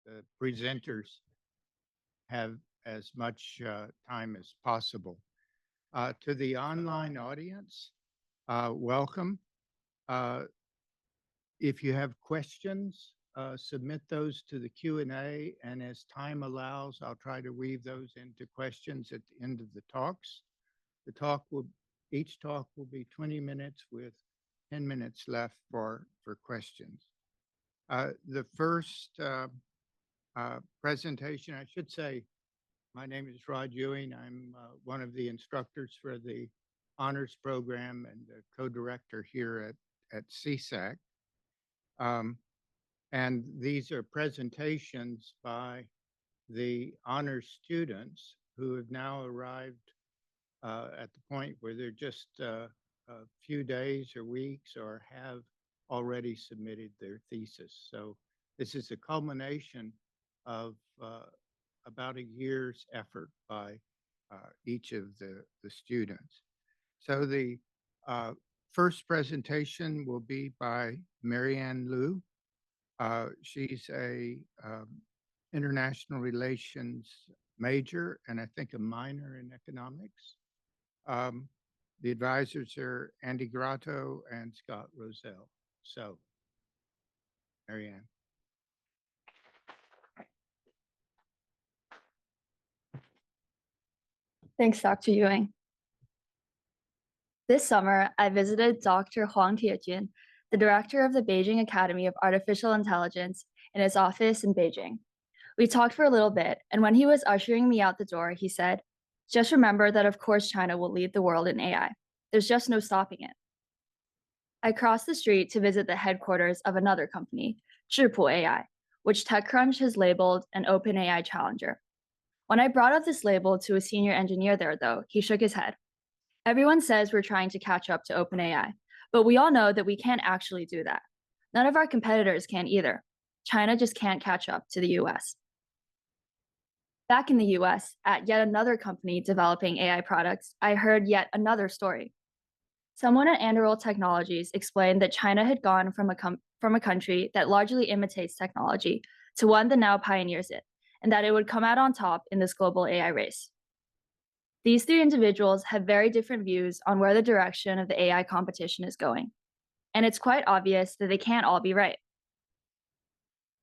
the presenters have as much time as possible. To the online audience, welcome. If you have questions, submit those to the Q&A, and as time allows, I'll try to weave those into questions at the end of the talks. Each talk will be 20 minutes with 10 minutes left for questions. The first presentation, I should say, my name is Rod Ewing. I'm one of the instructors for the honors program and the co-director here at CSAC. And these are presentations by the honors students who have now arrived at the point where they're just a few days or weeks or have already submitted their thesis. So this is a culmination of about a year's effort by each of the students. So the first presentation will be by Marianne Liu. She's a international relations major and I think a minor in economics. The advisors are Andy Grotto and Scott Roselle. So, Marianne. Thanks, Dr. Ewing. This summer, I visited Dr. Huang Tiejun, the director of the Beijing Academy of Artificial Intelligence, in his office in Beijing. We talked for a little bit, and when he was ushering me out the door, he said, "Just remember that of course China will lead the world in AI. There's just no stopping it." I crossed the street to visit the headquarters of another company, Zhipu AI, which TechCrunch has labeled an open AI challenger. When I brought up this label to a senior engineer there, though, he shook his head. Everyone says we're trying to catch up to OpenAI, but we all know that we can't actually do that. None of our competitors can either. China just can't catch up to the US. Back in the US, at yet another company developing AI products, I heard yet another story. Someone at Anduril Technologies explained that China had gone from a country that largely imitates technology to one that now pioneers it, and that it would come out on top in this global AI race. These three individuals have very different views on where the direction of the AI competition is going, and it's quite obvious that they can't all be right.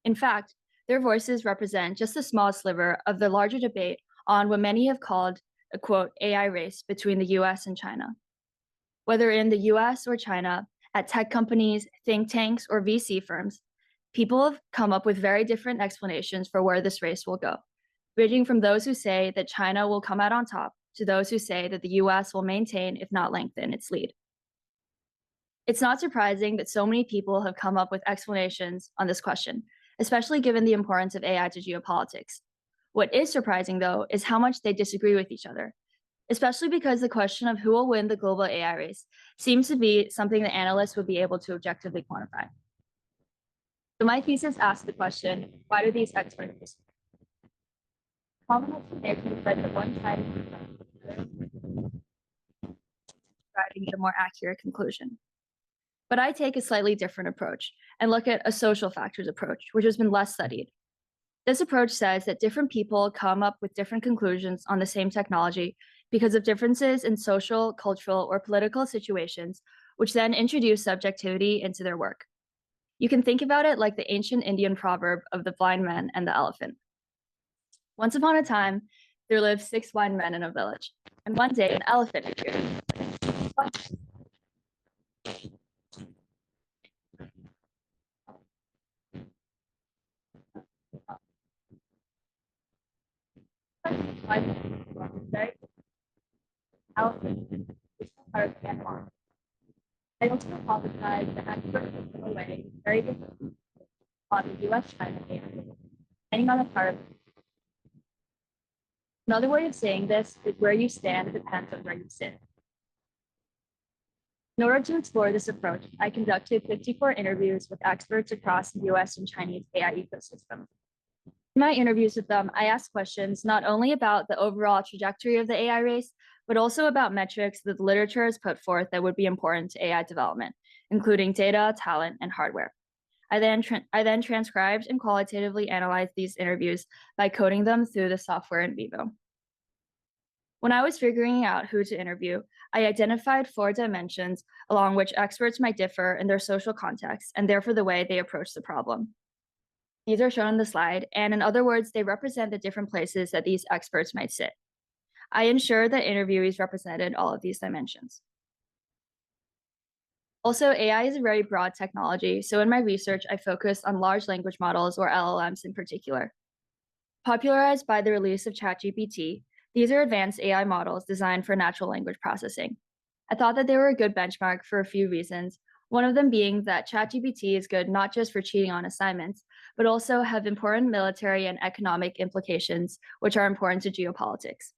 In fact, their voices represent just a small sliver of the larger debate on what many have called a, quote, AI race between the US and China. Whether in the US or China, at tech companies, think tanks, or VC firms, people have come up with very different explanations for where this race will go, ranging from those who say that China will come out on top to those who say that the US will maintain, if not lengthen, its lead. It's not surprising that so many people have come up with explanations on this question, especially given the importance of AI to geopolitics. What is surprising, though, is how much they disagree with each other, especially because the question of who will win the global AI race seems to be something that analysts would be able to objectively quantify. So my thesis asks the question, why do these experts disagree? Common explanation is that the one side driving at a more accurate conclusion. But I take a slightly different approach and look at a social factors approach, which has been less studied. This approach says that different people come up with different conclusions on the same technology because of differences in social, cultural, or political situations, which then introduce subjectivity into their work. You can think about it like the ancient Indian proverb of the blind man and the elephant. Once upon a time, there lived 6 blind men in a village, and one day an elephant appeared. I also apologize that experts have come away very different on the US-China AI, depending on the part. Another way of saying this is where you stand depends on where you sit. In order to explore this approach, I conducted 54 interviews with experts across the US and Chinese AI ecosystem. In my interviews with them, I asked questions not only about the overall trajectory of the AI race, but also about metrics that the literature has put forth that would be important to AI development, including data, talent, and hardware. I then transcribed and qualitatively analyzed these interviews by coding them through the software in vivo. When I was figuring out who to interview, I identified 4 dimensions along which experts might differ in their social context and therefore the way they approach the problem. These are shown on the slide, and in other words, they represent the different places that these experts might sit. I ensured that interviewees represented all of these dimensions. Also, AI is a very broad technology, so in my research, I focused on large language models, or LLMs in particular. Popularized by the release of ChatGPT, these are advanced AI models designed for natural language processing. I thought that they were a good benchmark for a few reasons, one of them being that ChatGPT is good not just for cheating on assignments, but also have important military and economic implications, which are important to geopolitics.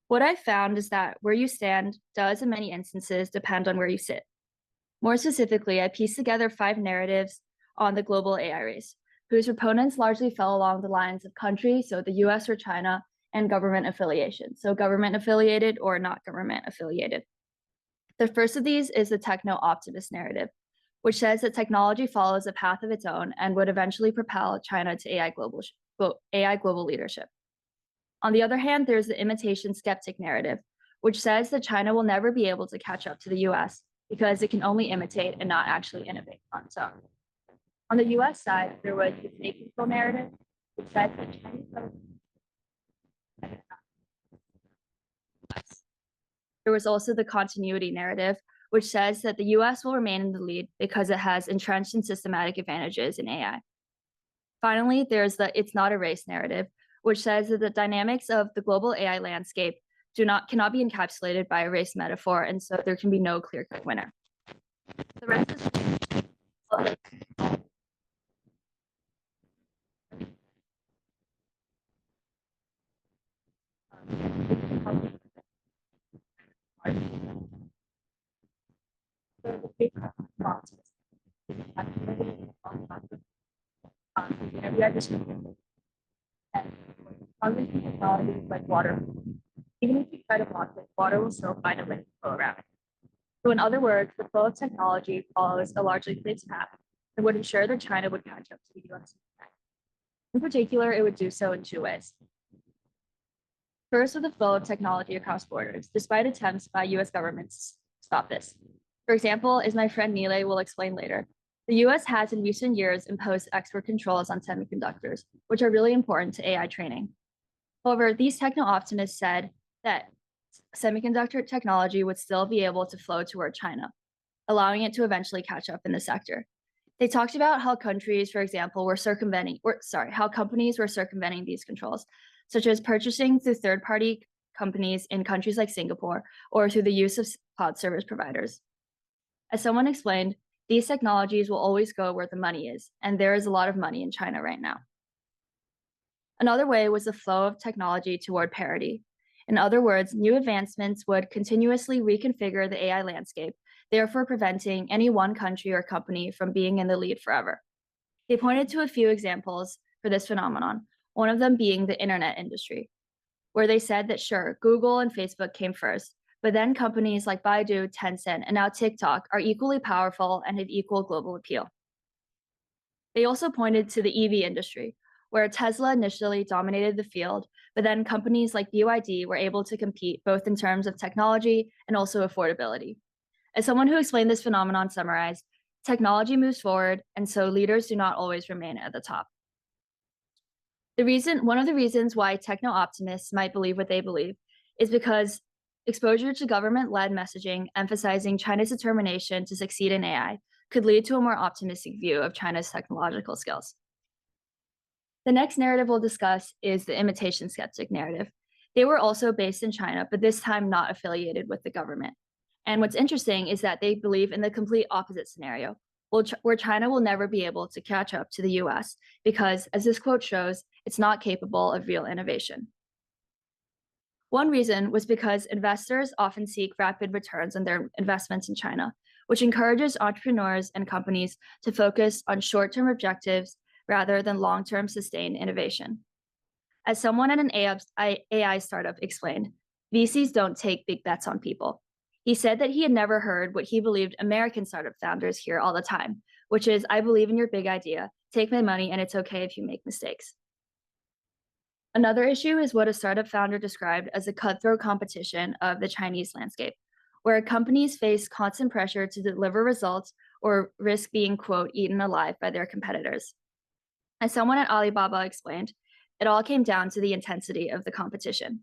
What I found is that where you stand does, in many instances, depend on where you sit. More specifically, I pieced together 5 narratives on the global AI race, whose proponents largely fell along the lines of country, so the US or China, and government affiliation, so government affiliated or not government affiliated. The first of these is the techno-optimist narrative, which says that technology follows a path of its own and would eventually propel China to AI global leadership. On the other hand, there's the imitation skeptic narrative, which says that China will never be able to catch up to the US because it can only imitate and not actually innovate on its own. On the US side, there was the state control narrative, which says that Chinese There was also the continuity narrative, which says that the US will remain in the lead because it has entrenched and systematic advantages in AI. Finally, there's the it's not a race narrative, which says that the dynamics of the global AI landscape cannot be encapsulated by a race metaphor, and so there can be no clear-cut winner. The rest is technology like water. Even if you try to block it, water will still find a way to flow around it. So in other words, the flow of technology follows a largely fixed path and would ensure that China would catch up to the US. In particular, it would do so in 2 ways. First, with the flow of technology across borders, despite attempts by US governments to stop this. For example, as my friend Nile will explain later, the US has in recent years imposed export controls on semiconductors, which are really important to AI training. However, these techno-optimists said that semiconductor technology would still be able to flow toward China, allowing it to eventually catch up in the sector. They talked about how countries, for example, how companies were circumventing these controls, such as purchasing through third-party companies in countries like Singapore, or through the use of cloud service providers. As someone explained, these technologies will always go where the money is, and there is a lot of money in China right now. Another way was the flow of technology toward parity. In other words, new advancements would continuously reconfigure the AI landscape, therefore preventing any one country or company from being in the lead forever. They pointed to a few examples for this phenomenon, one of them being the internet industry, where they said that sure, Google and Facebook came first, but then companies like Baidu, Tencent, and now TikTok are equally powerful and have equal global appeal. They also pointed to the EV industry, where Tesla initially dominated the field, but then companies like BYD were able to compete both in terms of technology and also affordability. As someone who explained this phenomenon summarized, technology moves forward, and so leaders do not always remain at the top. One of the reasons why techno-optimists might believe what they believe is because exposure to government-led messaging emphasizing China's determination to succeed in AI could lead to a more optimistic view of China's technological skills. The next narrative we'll discuss is the imitation skeptic narrative. They were also based in China, but this time not affiliated with the government. And what's interesting is that they believe in the complete opposite scenario, where China will never be able to catch up to the US because, as this quote shows, it's not capable of real innovation. One reason was because investors often seek rapid returns on their investments in China, which encourages entrepreneurs and companies to focus on short-term objectives rather than long-term sustained innovation. As someone at an AI startup explained, VCs don't take big bets on people. He said that he had never heard what he believed American startup founders hear all the time, which is, I believe in your big idea, take my money, and it's okay if you make mistakes. Another issue is what a startup founder described as a cutthroat competition of the Chinese landscape, where companies face constant pressure to deliver results or risk being, quote, eaten alive by their competitors. As someone at Alibaba explained, it all came down to the intensity of the competition.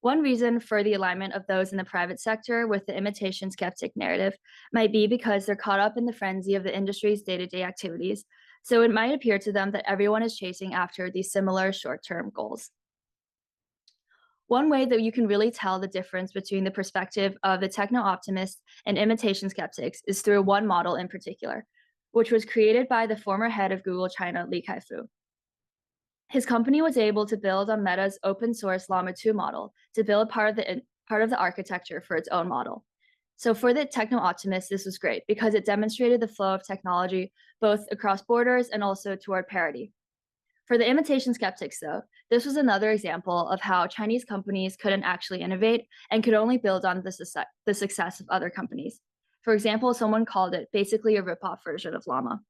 One reason for the alignment of those in the private sector with the imitation skeptic narrative might be because they're caught up in the frenzy of the industry's day-to-day activities, so it might appear to them that everyone is chasing after these similar short-term goals. One way that you can really tell the difference between the perspective of the techno-optimists and imitation skeptics is through one model in particular, which was created by the former head of Google China, Li Kai-fu. His company was able to build on Meta's open source Llama 2 model to build part of the architecture for its own model. So for the techno-optimists, this was great because it demonstrated the flow of technology both across borders and also toward parity. For the imitation skeptics, though, this was another example of how Chinese companies couldn't actually innovate and could only build on the success of other companies. For example, someone called it basically a ripoff version of Llama.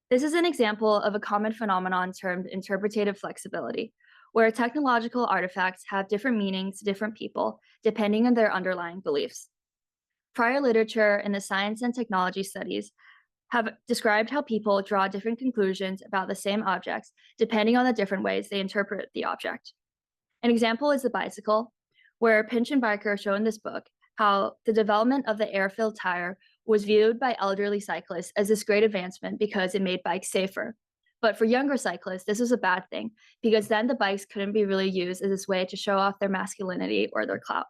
This is an example of a common phenomenon termed interpretative flexibility, where technological artifacts have different meanings to different people depending on their underlying beliefs. Prior literature in the science and technology studies have described how people draw different conclusions about the same objects depending on the different ways they interpret the object. An example is the bicycle, where Pinch and Barker show in this book how the development of the air-filled tire was viewed by elderly cyclists as this great advancement because it made bikes safer. But for younger cyclists, this was a bad thing because then the bikes couldn't be really used as this way to show off their masculinity or their clout.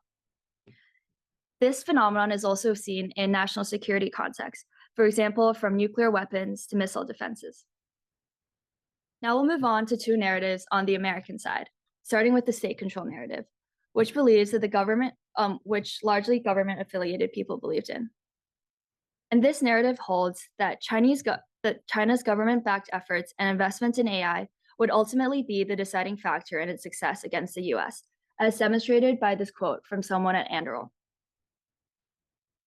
This phenomenon is also seen in national security contexts, for example, from nuclear weapons to missile defenses. Now we'll move on to two narratives on the American side, starting with the state control narrative, which believes that the government, which largely government-affiliated people believed in. And this narrative holds that China's government-backed efforts and investments in AI would ultimately be the deciding factor in its success against the US, as demonstrated by this quote from someone at Anduril.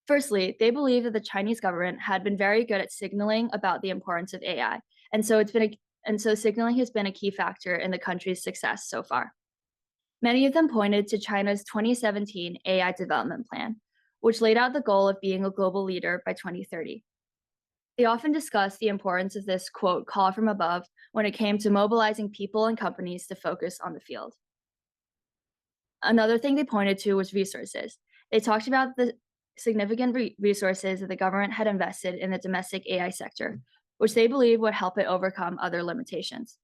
Firstly, they believe that the Chinese government had been very good at signaling about the importance of AI, and so signaling has been a key factor in the country's success so far. Many of them pointed to China's 2017 AI development plan, which laid out the goal of being a global leader by 2030. They often discussed the importance of this, quote, call from above when it came to mobilizing people and companies to focus on the field. Another thing they pointed to was resources. They talked about the significant resources that the government had invested in the domestic AI sector, which they believe would help it overcome other limitations.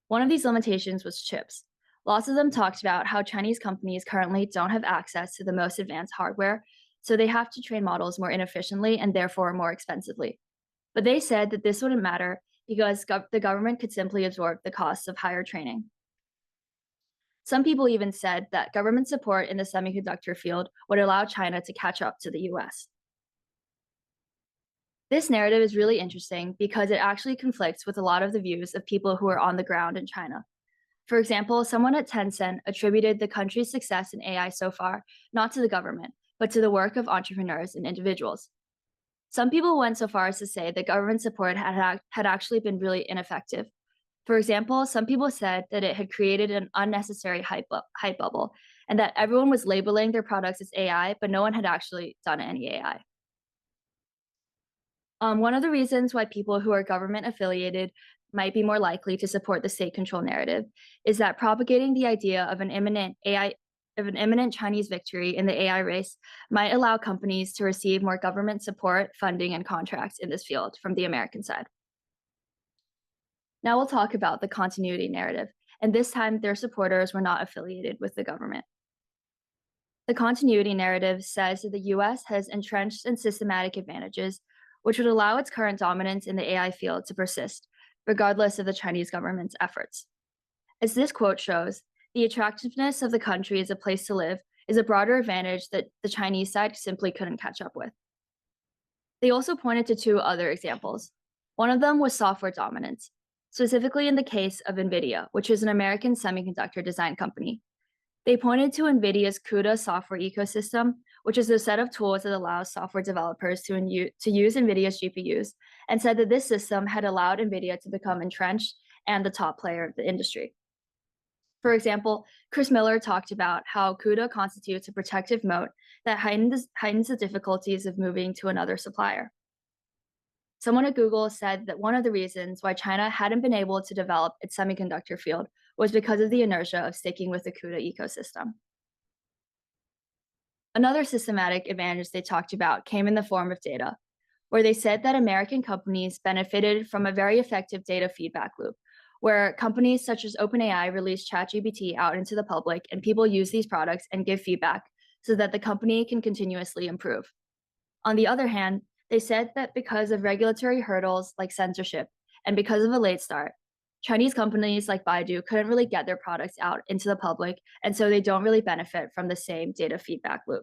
One of these limitations was chips. Lots of them talked about how Chinese companies currently don't have access to the most advanced hardware, so they have to train models more inefficiently and therefore more expensively. But they said that this wouldn't matter because the government could simply absorb the costs of higher training. Some people even said that government support in the semiconductor field would allow China to catch up to the US. This narrative is really interesting because it actually conflicts with a lot of the views of people who are on the ground in China. For example, someone at Tencent attributed the country's success in AI so far not to the government, but to the work of entrepreneurs and individuals. Some people went so far as to say that government support had actually been really ineffective. For example, some people said that it had created an unnecessary hype bubble and that everyone was labeling their products as AI, but no one had actually done any AI. One of the reasons why people who are government affiliated might be more likely to support the state control narrative is that propagating the idea of an imminent Chinese victory in the AI race might allow companies to receive more government support, funding, and contracts in this field from the American side. Now we'll talk about the continuity narrative, and this time their supporters were not affiliated with the government. The continuity narrative says that the US has entrenched and systematic advantages, which would allow its current dominance in the AI field to persist, regardless of the Chinese government's efforts. As this quote shows, the attractiveness of the country as a place to live is a broader advantage that the Chinese side simply couldn't catch up with. They also pointed to two other examples. One of them was software dominance, specifically in the case of NVIDIA, which is an American semiconductor design company. They pointed to NVIDIA's CUDA software ecosystem, which is a set of tools that allows software developers to use NVIDIA's GPUs, and said that this system had allowed NVIDIA to become entrenched and the top player of the industry. For example, Chris Miller talked about how CUDA constitutes a protective moat that heightens the difficulties of moving to another supplier. Someone at Google said that one of the reasons why China hadn't been able to develop its semiconductor field was because of the inertia of sticking with the CUDA ecosystem. Another systematic advantage they talked about came in the form of data, where they said that American companies benefited from a very effective data feedback loop, where companies such as OpenAI release ChatGPT out into the public and people use these products and give feedback so that the company can continuously improve. On the other hand, they said that because of regulatory hurdles like censorship and because of a late start, Chinese companies like Baidu couldn't really get their products out into the public, and so they don't really benefit from the same data feedback loop.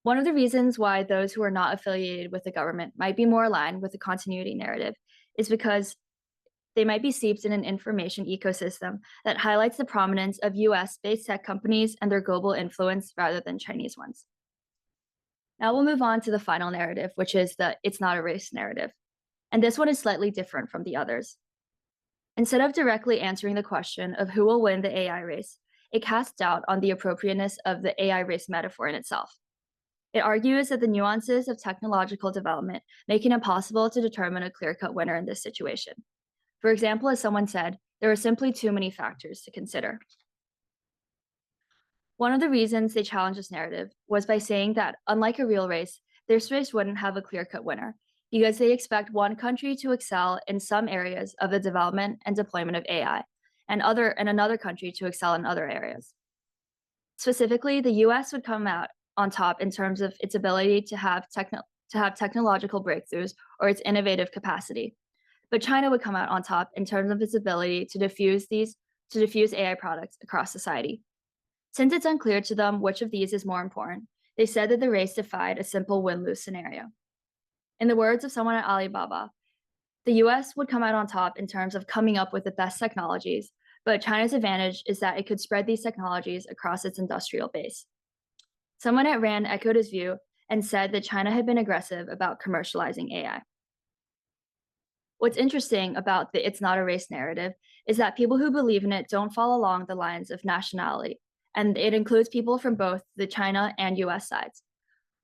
One of the reasons why those who are not affiliated with the government might be more aligned with the continuity narrative is because they might be steeped in an information ecosystem that highlights the prominence of US-based tech companies and their global influence rather than Chinese ones. Now we'll move on to the final narrative, which is the "it's not a race" narrative. And this one is slightly different from the others. Instead of directly answering the question of who will win the AI race, it casts doubt on the appropriateness of the AI race metaphor in itself. It argues that the nuances of technological development make it impossible to determine a clear-cut winner in this situation. For example, as someone said, there are simply too many factors to consider. One of the reasons they challenged this narrative was by saying that, unlike a real race, this race wouldn't have a clear-cut winner, because they expect one country to excel in some areas of the development and deployment of AI, and another country to excel in other areas. Specifically, the US would come out on top in terms of its ability to have technological breakthroughs or its innovative capacity. But China would come out on top in terms of its ability to diffuse AI products across society. Since it's unclear to them which of these is more important, they said that the race defied a simple win-lose scenario. In the words of someone at Alibaba, the US would come out on top in terms of coming up with the best technologies, but China's advantage is that it could spread these technologies across its industrial base. Someone at RAND echoed his view and said that China had been aggressive about commercializing AI. What's interesting about the "it's not a race" narrative is that people who believe in it don't fall along the lines of nationality, and it includes people from both the China and US sides.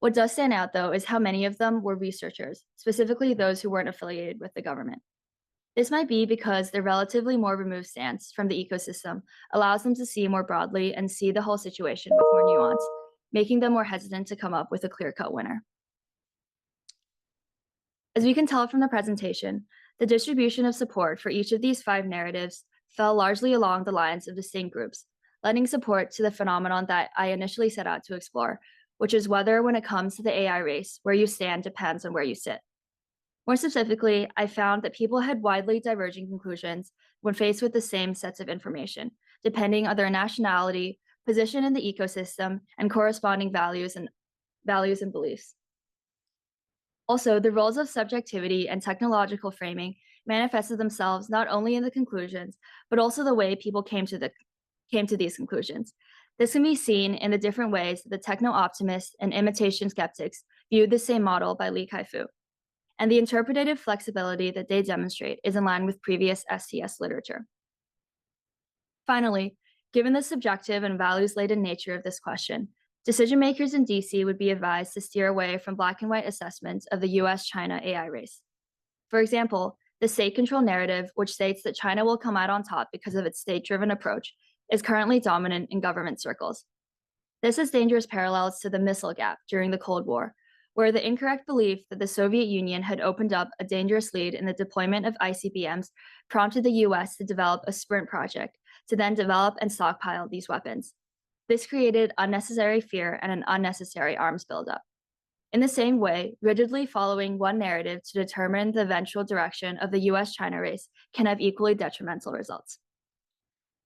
What does stand out, though, is how many of them were researchers, specifically those who weren't affiliated with the government. This might be because their relatively more removed stance from the ecosystem allows them to see more broadly and see the whole situation with more nuance, making them more hesitant to come up with a clear-cut winner. As we can tell from the presentation, the distribution of support for each of these 5 narratives fell largely along the lines of distinct groups, lending support to the phenomenon that I initially set out to explore, which is whether, when it comes to the AI race, where you stand depends on where you sit. More specifically, I found that people had widely diverging conclusions when faced with the same sets of information, depending on their nationality, position in the ecosystem, and corresponding values and beliefs. Also, the roles of subjectivity and technological framing manifested themselves not only in the conclusions, but also the way people came to these conclusions. This can be seen in the different ways that the techno-optimists and imitation skeptics viewed the same model by Li Kai-fu. And the interpretative flexibility that they demonstrate is in line with previous STS literature. Finally, given the subjective and values-laden nature of this question, decision makers in DC would be advised to steer away from black and white assessments of the US-China AI race. For example, the state control narrative, which states that China will come out on top because of its state-driven approach, is currently dominant in government circles. This has dangerous parallels to the missile gap during the Cold War, where the incorrect belief that the Soviet Union had opened up a dangerous lead in the deployment of ICBMs prompted the US to develop a sprint project to then develop and stockpile these weapons. This created unnecessary fear and an unnecessary arms buildup. In the same way, rigidly following one narrative to determine the eventual direction of the US-China race can have equally detrimental results.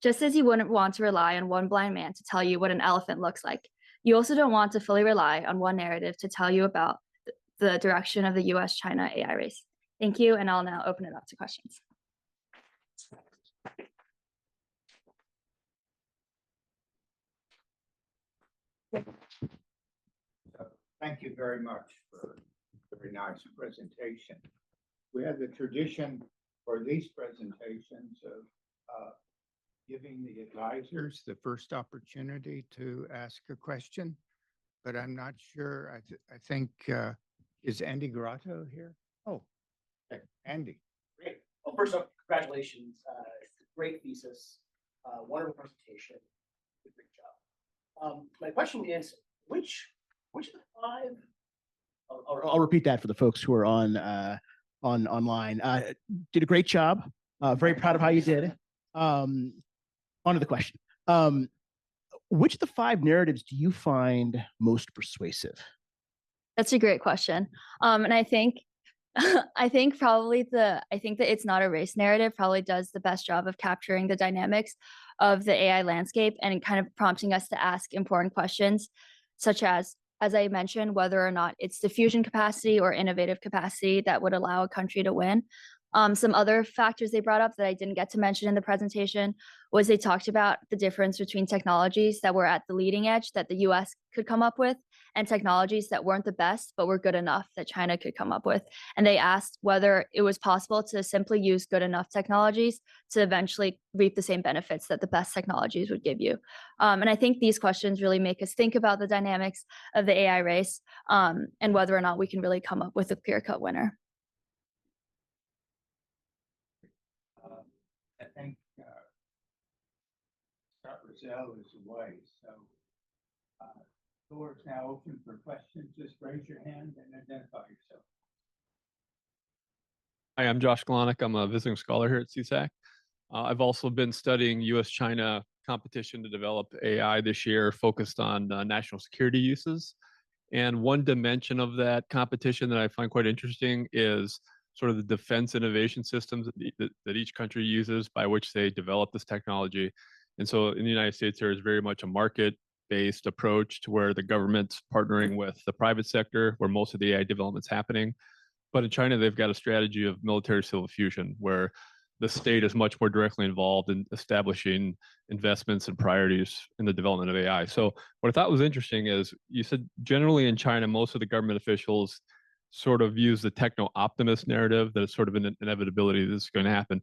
Just as you wouldn't want to rely on one blind man to tell you what an elephant looks like, you also don't want to fully rely on one narrative to tell you about the direction of the US-China AI race. Thank you, and I'll now open it up to questions. Thank you very much for a very nice presentation. We have the tradition for these presentations of giving the advisors the first opportunity to ask a question, but I'm not sure. I think, is Andy Grotto here? Oh, okay. Andy. Great. Well, first off, congratulations. Great thesis. Wonderful presentation. Great job. My question is, which of the five? I'll repeat that for the folks who are online. Did a great job. Very proud of how you did. On to the question. Which of the five narratives do you find most persuasive? That's a great question. And I think probably that it's not a race narrative probably does the best job of capturing the dynamics of the AI landscape and kind of prompting us to ask important questions, such as I mentioned, whether or not it's diffusion capacity or innovative capacity that would allow a country to win. Some other factors they brought up that I didn't get to mention in the presentation was they talked about the difference between technologies that were at the leading edge that the US could come up with and technologies that weren't the best but were good enough that China could come up with. And they asked whether it was possible to simply use good enough technologies to eventually reap the same benefits that the best technologies would give you. And I think these questions really make us think about the dynamics of the AI race and whether or not we can really come up with a clear-cut winner. I think Scott Rozelle is away, so the floor is now open for questions. Just raise your hand and identify yourself. Hi, I'm Josh Glonick. I'm a visiting scholar here at CSAC. I've also been studying US-China competition to develop AI this year, focused on national security uses. And one dimension of that competition that I find quite interesting is sort of the defense innovation systems that each country uses by which they develop this technology. And so in the United States, there is very much a market-based approach to where the government's partnering with the private sector, where most of the AI development's happening. But in China, they've got a strategy of military-civil fusion, where the state is much more directly involved in establishing investments and priorities in the development of AI. So what I thought was interesting is you said generally in China, most of the government officials sort of use the techno-optimist narrative that it's sort of an inevitability this is going to happen.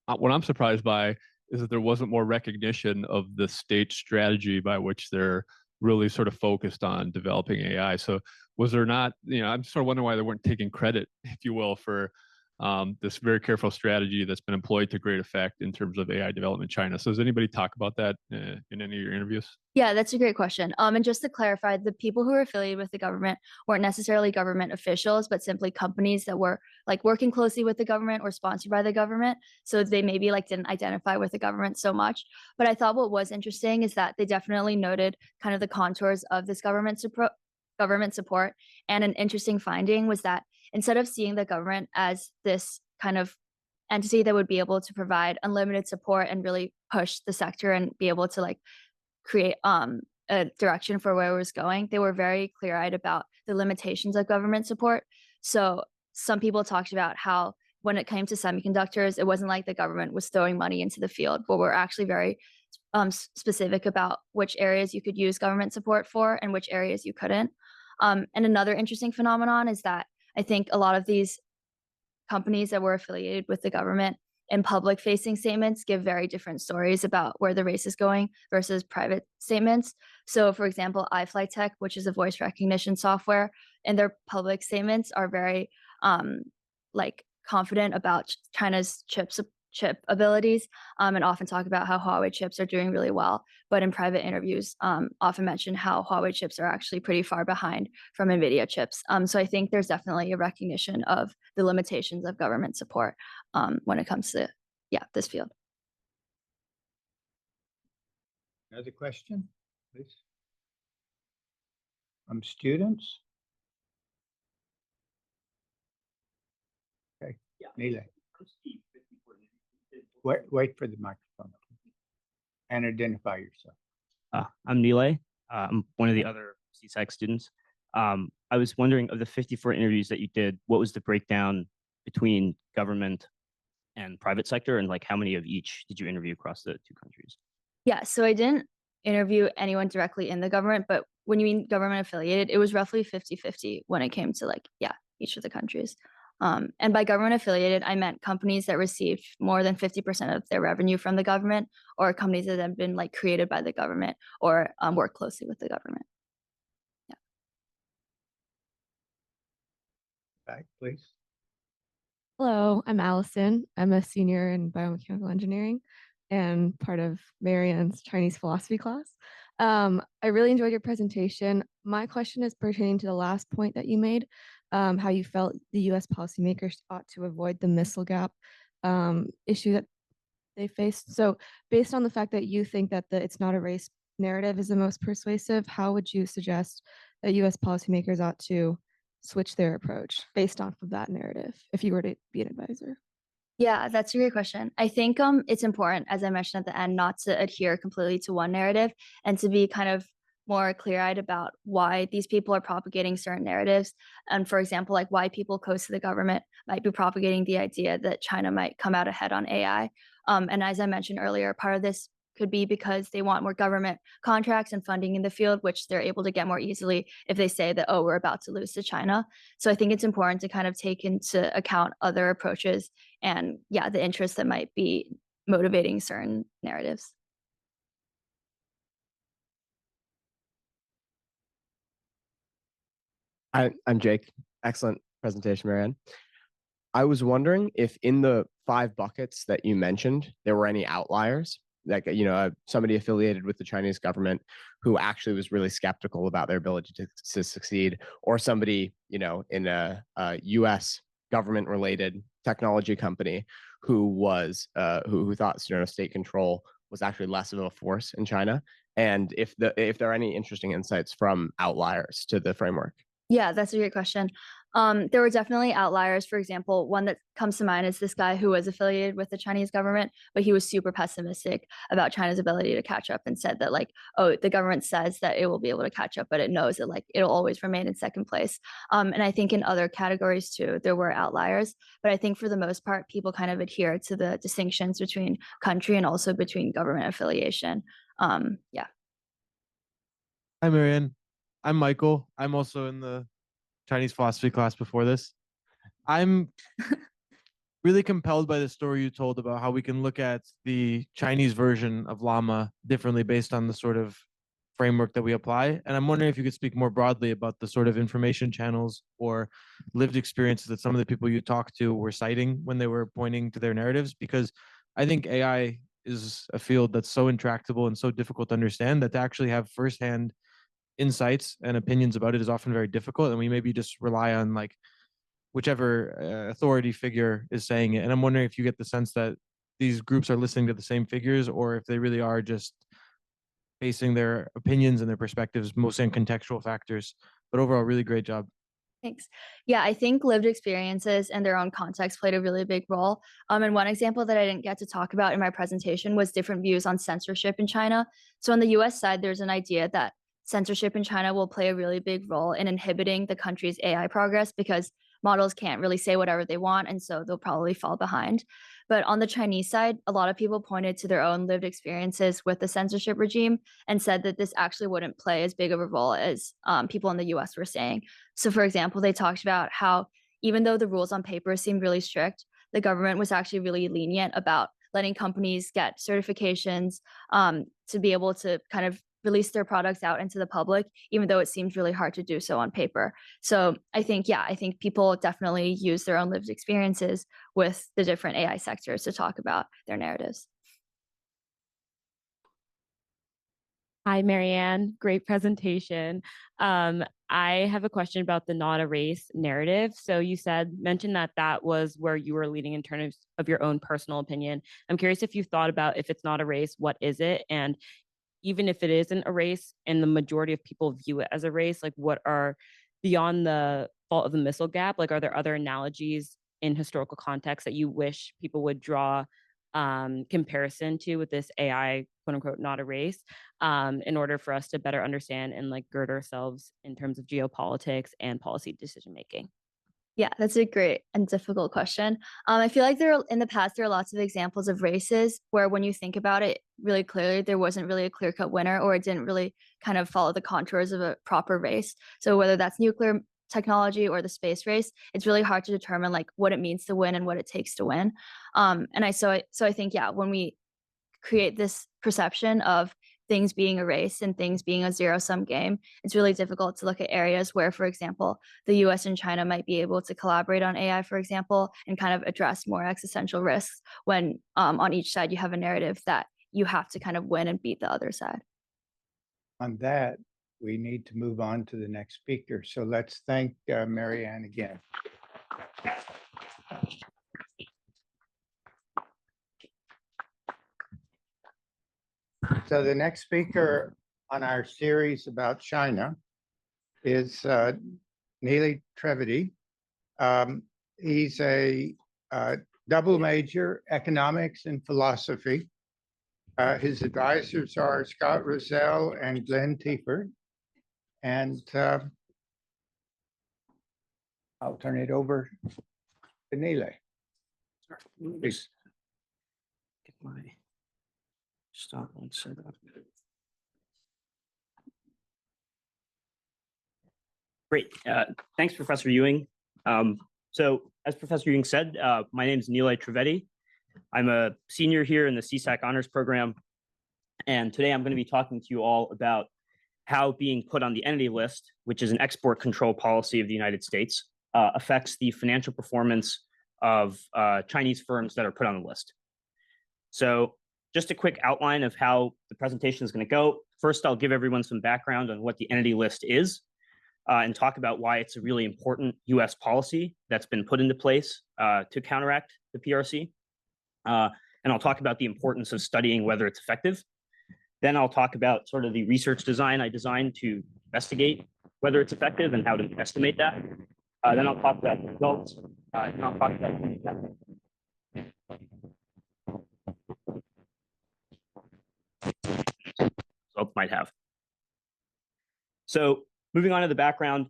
What I'm surprised by is that there wasn't more recognition of the state strategy by which they're really sort of focused on developing AI. So was there not, I'm sort of wondering why they weren't taking credit, if you will, for this very careful strategy that's been employed to great effect in terms of AI development in China. So does anybody talk about that in any of your interviews? Yeah, that's a great question. And just to clarify, the people who are affiliated with the government weren't necessarily government officials, but simply companies that were like working closely with the government or sponsored by the government. So they maybe like didn't identify with the government so much. But I thought what was interesting is that they definitely noted kind of the contours of this government support. And an interesting finding was that instead of seeing the government as this kind of entity that would be able to provide unlimited support and really push the sector and be able to like create a direction for where it was going, they were very clear-eyed about the limitations of government support. So some people talked about how when it came to semiconductors, it wasn't like the government was throwing money into the field, but we're actually very specific about which areas you could use government support for and which areas you couldn't. And another interesting phenomenon is that I think a lot of these companies that were affiliated with the government in public facing statements give very different stories about where the race is going versus private statements. So for example, iFlyTech, which is a voice recognition software, and their public statements are very like confident about China's chip abilities and often talk about how Huawei chips are doing really well, but in private interviews often mention how Huawei chips are actually pretty far behind from NVIDIA chips. So I think there's definitely a recognition of the limitations of government support when it comes to this field. Another question, please? From students? Okay, Yeah. Nile. Wait for the microphone and identify yourself. I'm Nile. I'm one of the other CSAC students. I was wondering, of the 54 interviews that you did, what was the breakdown between government and private sector, and like how many of each did you interview across the two countries? Yeah, so I didn't interview anyone directly in the government, but when you mean government affiliated, it was roughly 50-50 when it came to like, yeah, each of the countries. And by government affiliated, I meant companies that received more than 50% of their revenue from the government, or companies that have been like created by the government or work closely with the government. Back, please. Hello, I'm Allison. I'm a senior in biomechanical engineering and part of Marianne's Chinese philosophy class. I really enjoyed your presentation. My question is pertaining to the last point that you made, how you felt the US policymakers ought to avoid the missile gap issue that they faced. So based on the fact that you think that the it's not a race narrative is the most persuasive, how would you suggest that US policymakers ought to switch their approach based off of that narrative if you were to be an advisor? Yeah, that's a great question. I think it's important, as I mentioned at the end, not to adhere completely to one narrative and to be kind of more clear-eyed about why these people are propagating certain narratives. And for example, like why people close to the government might be propagating the idea that China might come out ahead on AI. And as I mentioned earlier, part of this could be because they want more government contracts and funding in the field, which they're able to get more easily if they say that, oh, we're about to lose to China. So I think it's important to kind of take into account other approaches and, yeah, the interests that might be motivating certain narratives. I'm Jake. Excellent presentation, Marianne. I was wondering if in the 5 buckets that you mentioned, there were any outliers, like, somebody affiliated with the Chinese government who actually was really skeptical about their ability to succeed, or somebody, in a US government related technology company who was, who thought, state control was actually less of a force in China. And if there are any interesting insights from outliers to the framework. Yeah, that's a great question. There were definitely outliers. For example, one that comes to mind is this guy who was affiliated with the Chinese government, but he was super pessimistic about China's ability to catch up and said that like, oh, the government says that it will be able to catch up, but it knows that like it'll always remain in second place. And I think in other categories too, there were outliers, but I think for the most part, people kind of adhere to the distinctions between country and also between government affiliation. Yeah. Hi, Marianne. I'm Michael. I'm also in the Chinese philosophy class before this. I'm really compelled by the story you told about how we can look at the Chinese version of Llama differently based on the sort of framework that we apply. And I'm wondering if you could speak more broadly about the sort of information channels or lived experiences that some of the people you talked to were citing when they were pointing to their narratives, because I think AI is a field that's so intractable and so difficult to understand that to actually have firsthand insights and opinions about it is often very difficult, and we maybe just rely on like whichever authority figure is saying it. And I'm wondering if you get the sense that these groups are listening to the same figures, or if they really are just basing their opinions and their perspectives mostly on contextual factors. But overall, really great job. Thanks. Yeah, I think lived experiences and their own context played a really big role. And one example that I didn't get to talk about in my presentation was different views on censorship in China. So on the US side, there's an idea that censorship in China will play a really big role in inhibiting the country's AI progress because models can't really say whatever they want, and so they'll probably fall behind. But on the Chinese side, a lot of people pointed to their own lived experiences with the censorship regime and said that this actually wouldn't play as big of a role as people in the US were saying. So for example, they talked about how even though the rules on paper seemed really strict, the government was actually really lenient about letting companies get certifications to be able to kind of release their products out into the public, even though it seems really hard to do so on paper. So I think people definitely use their own lived experiences with the different AI sectors to talk about their narratives. Hi, Marianne. Great presentation. I have a question about the not a race narrative. So you mentioned that was where you were leading in terms of your own personal opinion. I'm curious if you thought about, if it's not a race, what is it? And even if it isn't a race and the majority of people view it as a race, like what are, beyond the fault of the missile gap, like are there other analogies in historical context that you wish people would draw comparison to with this AI, quote unquote, not a race, in order for us to better understand and like gird ourselves in terms of geopolitics and policy decision making? Yeah, that's a great and difficult question. I feel like in the past there are lots of examples of races where when you think about it really clearly, there wasn't really a clear-cut winner, or it didn't really kind of follow the contours of a proper race. So whether that's nuclear technology or the space race, it's really hard to determine like what it means to win and what it takes to win. So I think, yeah, when we create this perception of things being a race and things being a zero-sum game, it's really difficult to look at areas where, for example, the US and China might be able to collaborate on AI, for example, and kind of address more existential risks when on each side you have a narrative that you have to kind of win and beat the other side. On that, we need to move on to the next speaker. So let's thank Marianne again. So the next speaker on our series about China is Neely Trivedi. He's a double major, economics and philosophy. His advisors are Scott Rozelle and Glenn Tiefert. And I'll turn it over to Neely. Please. Get my stop one set up. Great. Thanks, Professor Ewing. So as Professor Ewing said, my name is Neely Trivedi. I'm a senior here in the CSAC Honors Program. And today I'm going to be talking to you all about how being put on the entity list, which is an export control policy of the United States, affects the financial performance of Chinese firms that are put on the list. So just a quick outline of how the presentation is going to go. First, I'll give everyone some background on what the entity list is and talk about why it's a really important US policy that's been put into place to counteract the PRC. And I'll talk about the importance of studying whether it's effective. Then I'll talk about sort of the research design I designed to investigate whether it's effective and how to estimate that. Then I'll talk about the results, and I'll talk about results might have. So moving on to the background,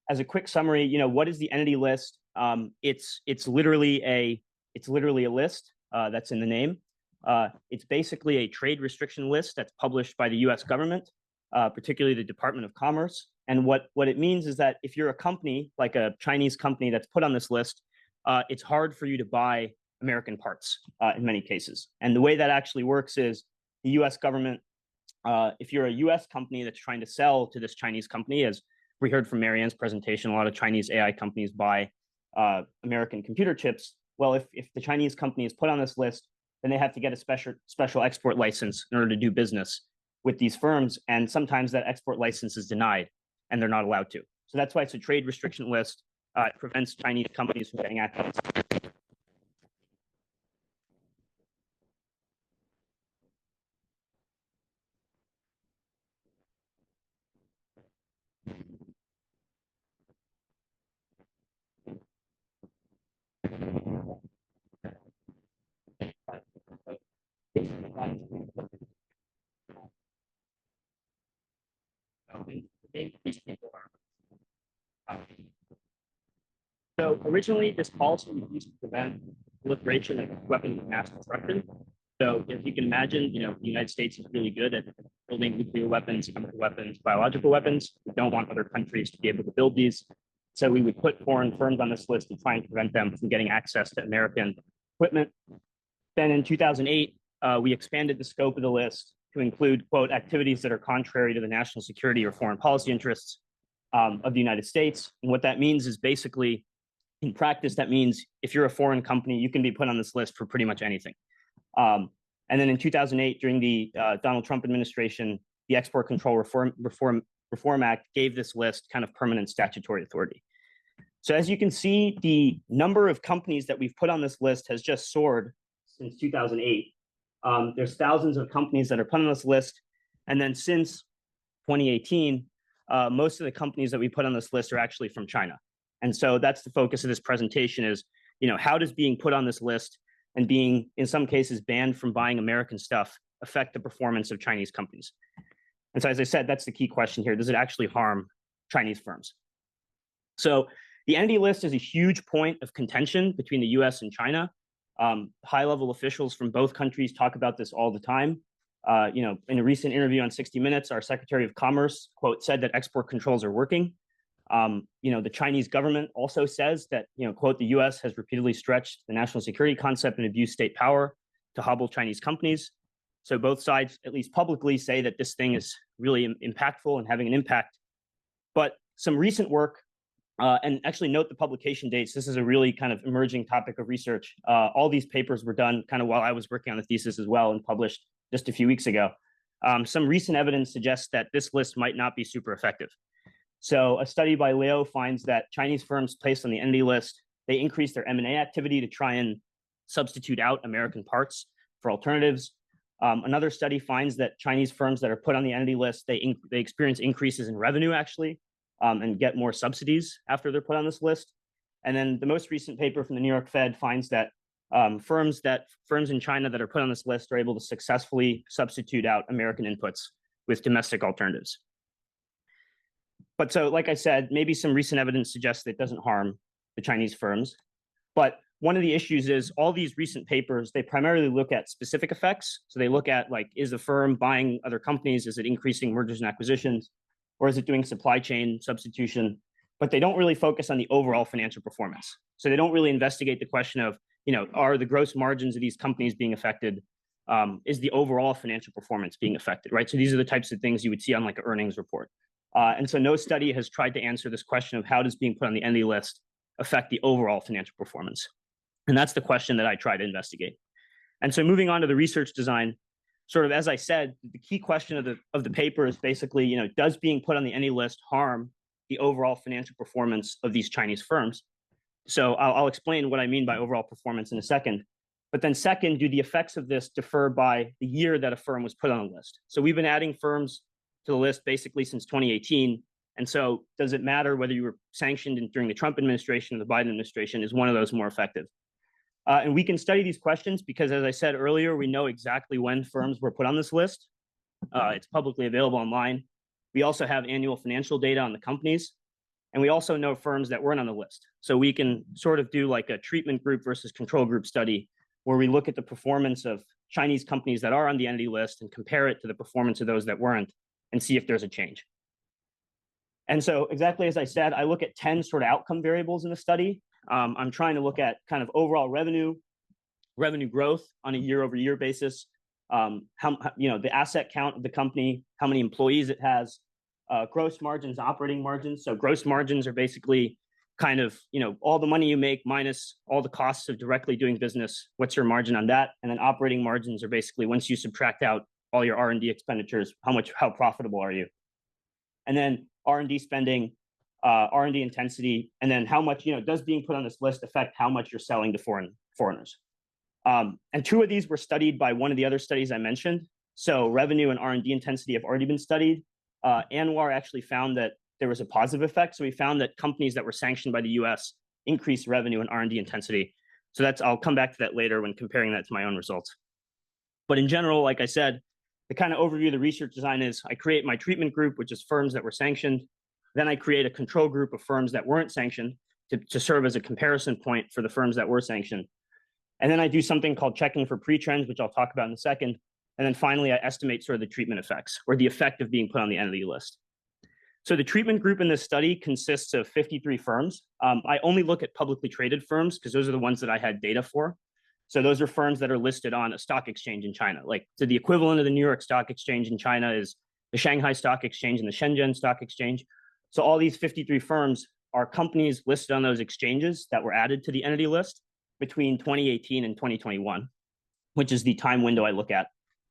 as a quick summary, what is the entity list? It's literally a list that's in the name. It's basically a trade restriction list that's published by the US government, particularly the Department of Commerce. And what it means is that if you're a company, like a Chinese company that's put on this list, it's hard for you to buy American parts in many cases. And the way that actually works is the US government, if you're a US company that's trying to sell to this Chinese company, as we heard from Marianne's presentation, a lot of Chinese AI companies buy American computer chips. Well, if the Chinese company is put on this list, then they have to get a special export license in order to do business with these firms. And sometimes that export license is denied and they're not allowed to. So that's why it's a trade restriction list. It prevents Chinese companies from getting access. So originally, this policy was used to prevent proliferation of weapons of mass destruction. So if you can imagine, the United States is really good at building nuclear weapons, chemical weapons, biological weapons. We don't want other countries to be able to build these. So we would put foreign firms on this list to try and prevent them from getting access to American equipment. Then in 2008, we expanded the scope of the list to include, quote, activities that are contrary to the national security or foreign policy interests of the United States. And what that means is basically, in practice, that means if you're a foreign company, you can be put on this list for pretty much anything. And then in 2008, during the Donald Trump administration, the Export Control Reform Act gave this list kind of permanent statutory authority. So as you can see, the number of companies that we've put on this list has just soared since 2008. There's thousands of companies that are put on this list. And then since 2018, most of the companies that we put on this list are actually from China. And so that's the focus of this presentation is, how does being put on this list and being, in some cases, banned from buying American stuff affect the performance of Chinese companies? And so, as I said, that's the key question here. Does it actually harm Chinese firms? So The entity list is a huge point of contention between the US and China. High-level officials from both countries talk about this all the time. In a recent interview on 60 Minutes, our Secretary of Commerce, quote, said that export controls are working. The Chinese government also says that, quote, the US has repeatedly stretched the national security concept and abused state power to hobble Chinese companies. So both sides, at least publicly, say that this thing is really impactful and having an impact. But some recent work, and actually note the publication dates. This is a really kind of emerging topic of research. All these papers were done kind of while I was working on the thesis as well and published just a few weeks ago. Some recent evidence suggests that this list might not be super effective. So a study by Leo finds that Chinese firms placed on the entity list, they increase their M&A activity to try and substitute out American parts for alternatives. Another study finds that Chinese firms that are put on the entity list, they experience increases in revenue actually, and get more subsidies after they're put on this list. And then the most recent paper from the New York Fed finds that firms in China that are put on this list are able to successfully substitute out American inputs with domestic alternatives. But so, like I said, maybe some recent evidence suggests that it doesn't harm the Chinese firms. But one of the issues is all these recent papers, they primarily look at specific effects. So they look at, like, is the firm buying other companies? Is it increasing mergers and acquisitions? Or is it doing supply chain substitution? But they don't really focus on the overall financial performance. So they don't really investigate the question of, are the gross margins of these companies being affected? Is the overall financial performance being affected, right? So these are the types of things you would see on like an earnings report. And so no study has tried to answer this question of how does being put on the entity list affect the overall financial performance? And that's the question that I try to investigate. And so moving on to the research design, sort of as I said, the key question of the paper is basically, does being put on the entity list harm the overall financial performance of these Chinese firms? So I'll explain what I mean by overall performance in a second. But then second, do the effects of this differ by the year that a firm was put on the list? So we've been adding firms to the list basically since 2018. And so does it matter whether you were sanctioned during the Trump administration or the Biden administration? Is one of those more effective? And we can study these questions because, as I said earlier, we know exactly when firms were put on this list. It's publicly available online. We also have annual financial data on the companies. And we also know firms that weren't on the list. So we can sort of do like a treatment group versus control group study where we look at the performance of Chinese companies that are on the entity list and compare it to the performance of those that weren't and see if there's a change. And so exactly as I said, I look at 10 sort of outcome variables in the study. I'm trying to look at kind of overall revenue growth on a year-over-year basis, the asset count of the company, how many employees it has, gross margins, operating margins. So gross margins are basically kind of, all the money you make minus all the costs of directly doing business. What's your margin on that? And then operating margins are basically once you subtract out all your R&D expenditures, how profitable are you? And then R&D spending, R&D intensity, and then how much, does being put on this list affect how much you're selling to foreigners? And two of these were studied by one of the other studies I mentioned. So revenue and R&D intensity have already been studied. Anwar actually found that there was a positive effect. So we found that companies that were sanctioned by the US increased revenue and R&D intensity. So I'll come back to that later when comparing that to my own results. But in general, like I said, the kind of overview of the research design is I create my treatment group, which is firms that were sanctioned. Then I create a control group of firms that weren't sanctioned to serve as a comparison point for the firms that were sanctioned. And then I do something called checking for pre-trends, which I'll talk about in a second. And then finally, I estimate sort of the treatment effects or the effect of being put on the entity list. So the treatment group in this study consists of 53 firms. I only look at publicly traded firms because those are the ones that I had data for. So those are firms that are listed on a stock exchange in China. So the equivalent of the New York Stock Exchange in China is the Shanghai Stock Exchange and the Shenzhen Stock Exchange. So all these 53 firms are companies listed on those exchanges that were added to the entity list between 2018 and 2021, which is the time window I look at.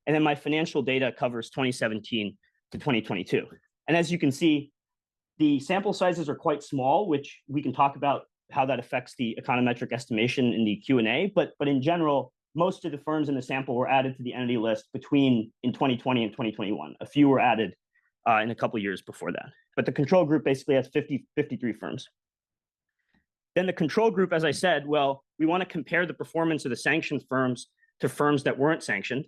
And then my financial data covers 2017 to 2022. And as you can see, the sample sizes are quite small, which we can talk about how that affects the econometric estimation in the Q&A. But in general, most of the firms in the sample were added to the entity list in 2020 and 2021. A few were added in a couple of years before that. But the control group basically has 53 firms. Then the control group, as I said, well, we want to compare the performance of the sanctioned firms to firms that weren't sanctioned.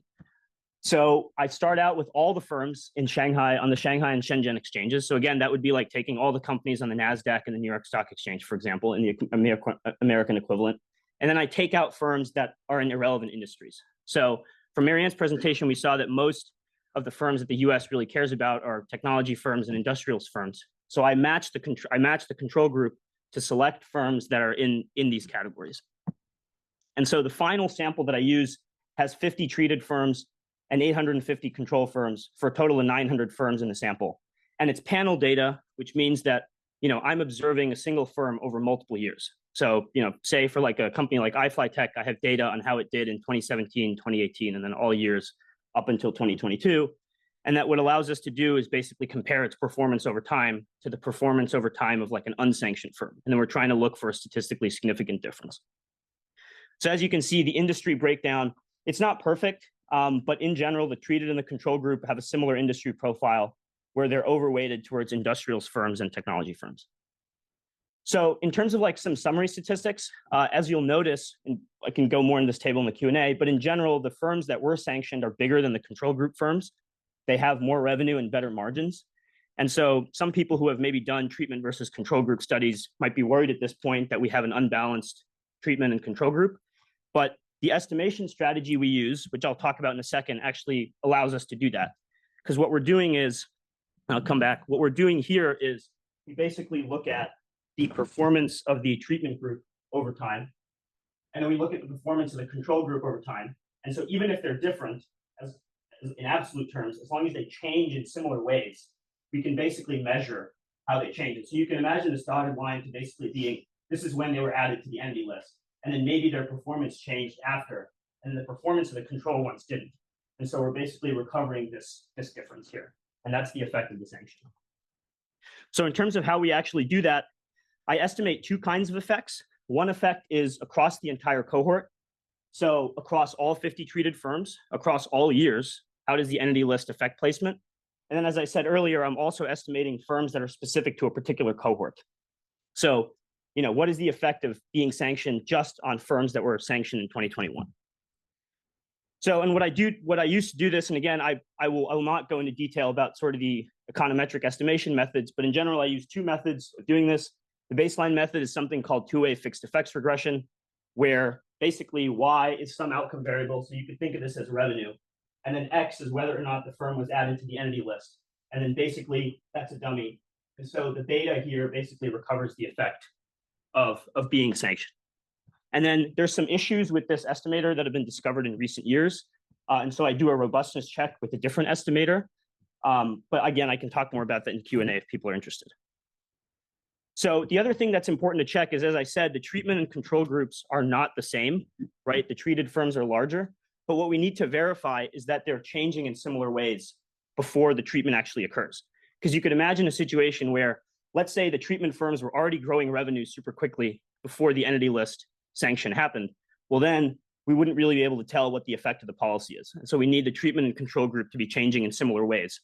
So I start out with all the firms in Shanghai on the Shanghai and Shenzhen exchanges. So again, that would be like taking all the companies on the NASDAQ and the New York Stock Exchange, for example, in the American equivalent. And then I take out firms that are in irrelevant industries. So from Marianne's presentation, we saw that most of the firms that the US really cares about are technology firms and industrials firms. So I match the control group to select firms that are in these categories. And so the final sample that I use has 50 treated firms and 850 control firms for a total of 900 firms in the sample. And it's panel data, which means that, I'm observing a single firm over multiple years. So, say for like a company like iFlyTech, I have data on how it did in 2017, 2018, and then all years up until 2022. And that what allows us to do is basically compare its performance over time to the performance over time of like an unsanctioned firm. And then we're trying to look for a statistically significant difference. So as you can see, the industry breakdown, it's not perfect, but in general, the treated and the control group have a similar industry profile where they're overweighted towards industrials firms and technology firms. So in terms of like some summary statistics, as you'll notice, and I can go more in this table in the Q&A, but in general, the firms that were sanctioned are bigger than the control group firms. They have more revenue and better margins. And so some people who have maybe done treatment versus control group studies might be worried at this point that we have an unbalanced treatment and control group. But the estimation strategy we use, which I'll talk about in a second, actually allows us to do that. Because what we're doing is, I'll come back, what we're doing here is we basically look at the performance of the treatment group over time. And then we look at the performance of the control group over time. And so even if they're different, as in absolute terms, as long as they change in similar ways, we can basically measure how they change. And so you can imagine this dotted line to basically being, this is when they were added to the entity list. And then maybe their performance changed after, and the performance of the control ones didn't. And so we're basically recovering this difference here. And that's the effect of the sanction. So in terms of how we actually do that, I estimate two kinds of effects. One effect is across the entire cohort. So across all 50 treated firms, across all years, how does the entity list affect placement? And then as I said earlier, I'm also estimating firms that are specific to a particular cohort. So, what is the effect of being sanctioned just on firms that were sanctioned in 2021? So, and what I used to do this, and again, I will not go into detail about sort of the econometric estimation methods, but in general, I use two methods of doing this. The baseline method is something called two-way fixed effects regression, where basically Y is some outcome variable. So you could think of this as revenue. And then X is whether or not the firm was added to the entity list. And then basically that's a dummy. And so the beta here basically recovers the effect of being sanctioned. And then there's some issues with this estimator that have been discovered in recent years. And so I do a robustness check with a different estimator. But again, I can talk more about that in Q&A if people are interested. So the other thing that's important to check is, as I said, the treatment and control groups are not the same, right? The treated firms are larger. But what we need to verify is that they're changing in similar ways before the treatment actually occurs. Because you could imagine a situation where, let's say the treatment firms were already growing revenue super quickly before the entity list sanction happened. Well, then we wouldn't really be able to tell what the effect of the policy is. And so we need the treatment and control group to be changing in similar ways.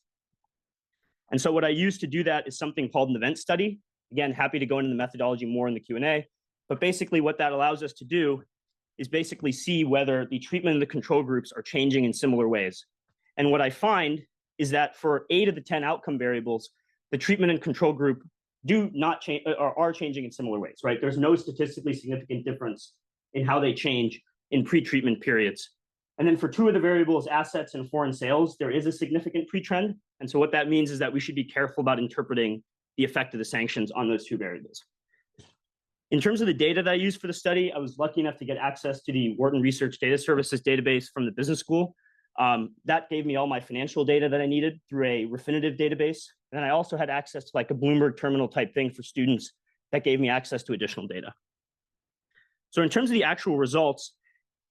And so what I use to do that is something called an event study. Again, happy to go into the methodology more in the Q&A. But basically what that allows us to do is basically see whether the treatment and the control groups are changing in similar ways. And what I find is that for 8 of the 10 outcome variables, the treatment and control group do not change or are changing in similar ways, right? There's no statistically significant difference in how they change in pre-treatment periods. And then for 2 of the variables, assets and foreign sales, there is a significant pre-trend. And so what that means is that we should be careful about interpreting the effect of the sanctions on those 2 variables. In terms of the data that I used for the study, I was lucky enough to get access to the Wharton Research Data Services database from the business school. That gave me all my financial data that I needed through a Refinitiv database. And then I also had access to like a Bloomberg terminal type thing for students that gave me access to additional data. So in terms of the actual results,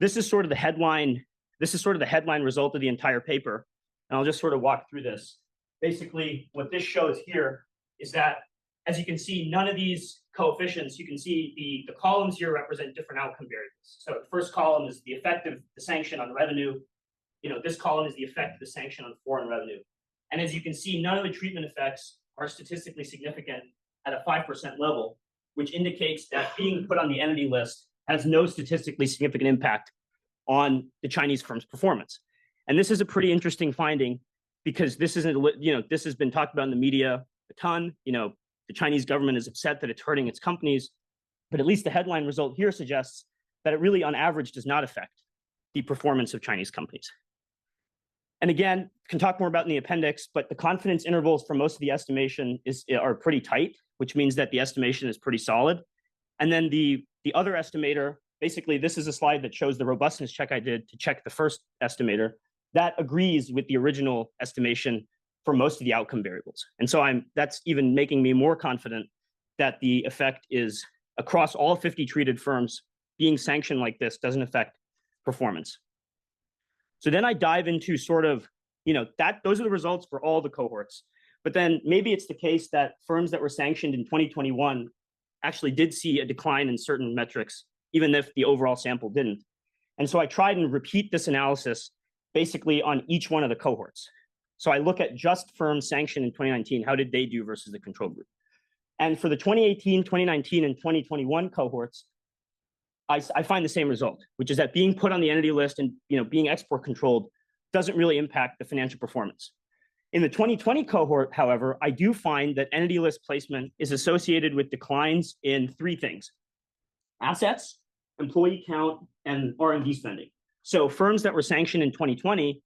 this is sort of the headline. This is sort of the headline result of the entire paper. And I'll just sort of walk through this. Basically, what this shows here is that, as you can see, none of these coefficients, you can see the columns here represent different outcome variables. So the first column is the effect of the sanction on revenue. This column is the effect of the sanction on foreign revenue. And as you can see, none of the treatment effects are statistically significant at a 5% level, which indicates that being put on the entity list has no statistically significant impact on the Chinese firm's performance. And this is a pretty interesting finding because this isn't, this has been talked about in the media a ton. The Chinese government is upset that it's hurting its companies, but at least the headline result here suggests that it really on average does not affect the performance of Chinese companies. And again, can talk more about in the appendix, but the confidence intervals for most of the estimation are pretty tight, which means that the estimation is pretty solid. And then the other estimator, basically this is a slide that shows the robustness check I did to check the first estimator, that agrees with the original estimation for most of the outcome variables. And so that's even making me more confident that the effect is across all 50 treated firms, being sanctioned like this doesn't affect performance. So then I dive into sort of, those are the results for all the cohorts. But then maybe it's the case that firms that were sanctioned in 2021 actually did see a decline in certain metrics, even if the overall sample didn't. And so I tried and repeat this analysis basically on each one of the cohorts. So I look at just firms sanctioned in 2019, how did they do versus the control group? And for the 2018, 2019, and 2021 cohorts, I find the same result, which is that being put on the entity list and being export controlled doesn't really impact the financial performance. In the 2020 cohort, however, I do find that entity list placement is associated with declines in three things: assets, employee count, and R&D spending. So firms that were sanctioned in 2020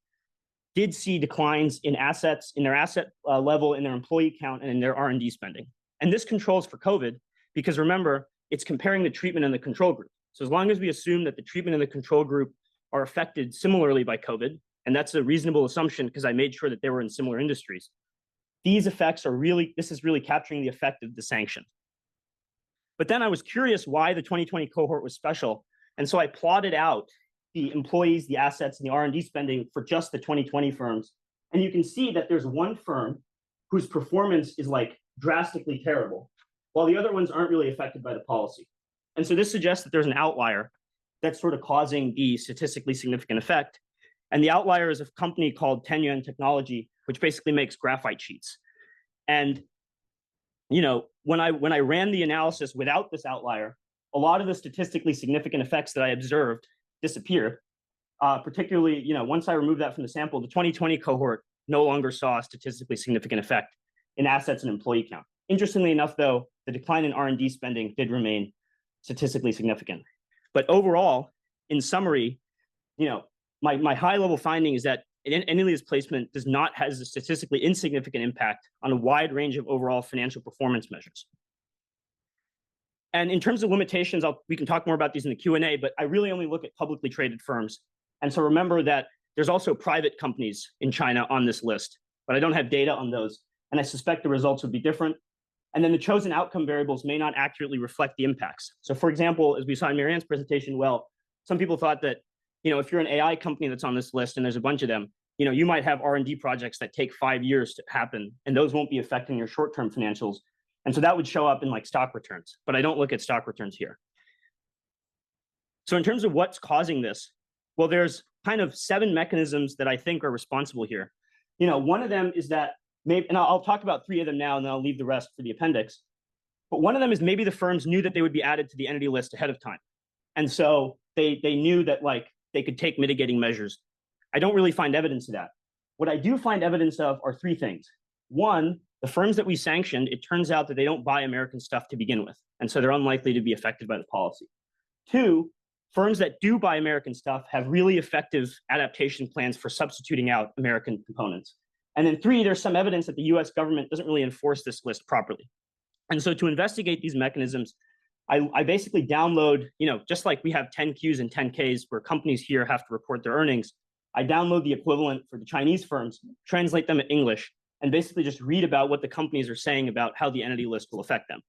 did see declines in assets, in their asset level, in their employee count, and in their R&D spending. And this controls for COVID, because remember, it's comparing the treatment and the control group. So as long as we assume that the treatment and the control group are affected similarly by COVID, and that's a reasonable assumption because I made sure that they were in similar industries, these effects are really, this is really capturing the effect of the sanction. But then I was curious why the 2020 cohort was special. And so I plotted out the employees, the assets, and the R&D spending for just the 2020 firms. And you can see that there's one firm whose performance is like drastically terrible, while the other ones aren't really affected by the policy. And so this suggests that there's an outlier that's sort of causing the statistically significant effect. And the outlier is a company called Tenyuan Technology, which basically makes graphite sheets. And when I ran the analysis without this outlier, a lot of the statistically significant effects that I observed disappeared. Particularly, once I removed that from the sample, the 2020 cohort no longer saw a statistically significant effect in assets and employee count. Interestingly enough, though, the decline in R&D spending did remain statistically significant. But overall, in summary, my high-level finding is that entity list placement has a statistically insignificant impact on a wide range of overall financial performance measures. And in terms of limitations, we can talk more about these in the Q&A, but I really only look at publicly traded firms. And so remember that there's also private companies in China on this list, but I don't have data on those. And I suspect the results would be different. And then the chosen outcome variables may not accurately reflect the impacts. So for example, as we saw in Marianne's presentation, some people thought that, if you're an AI company that's on this list and there's a bunch of them, you might have R&D projects that take 5 years to happen, and those won't be affecting your short-term financials. And so that would show up in like stock returns, but I don't look at stock returns here. So in terms of what's causing this, well, there's kind of 7 mechanisms that I think are responsible here. One of them is that and I'll talk about 3 of them now, and then I'll leave the rest for the appendix. But one of them is maybe the firms knew that they would be added to the entity list ahead of time. And so they knew that they could take mitigating measures. I don't really find evidence of that. What I do find evidence of are 3 things. One, the firms that we sanctioned, it turns out that they don't buy American stuff to begin with. And so they're unlikely to be affected by the policy. 2, firms that do buy American stuff have really effective adaptation plans for substituting out American components. And then 3, there's some evidence that the US government doesn't really enforce this list properly. And so to investigate these mechanisms, I basically download, just like we have 10Qs and 10Ks where companies here have to report their earnings, I download the equivalent for the Chinese firms, translate them in English, and basically just read about what the companies are saying about how the entity list will affect them.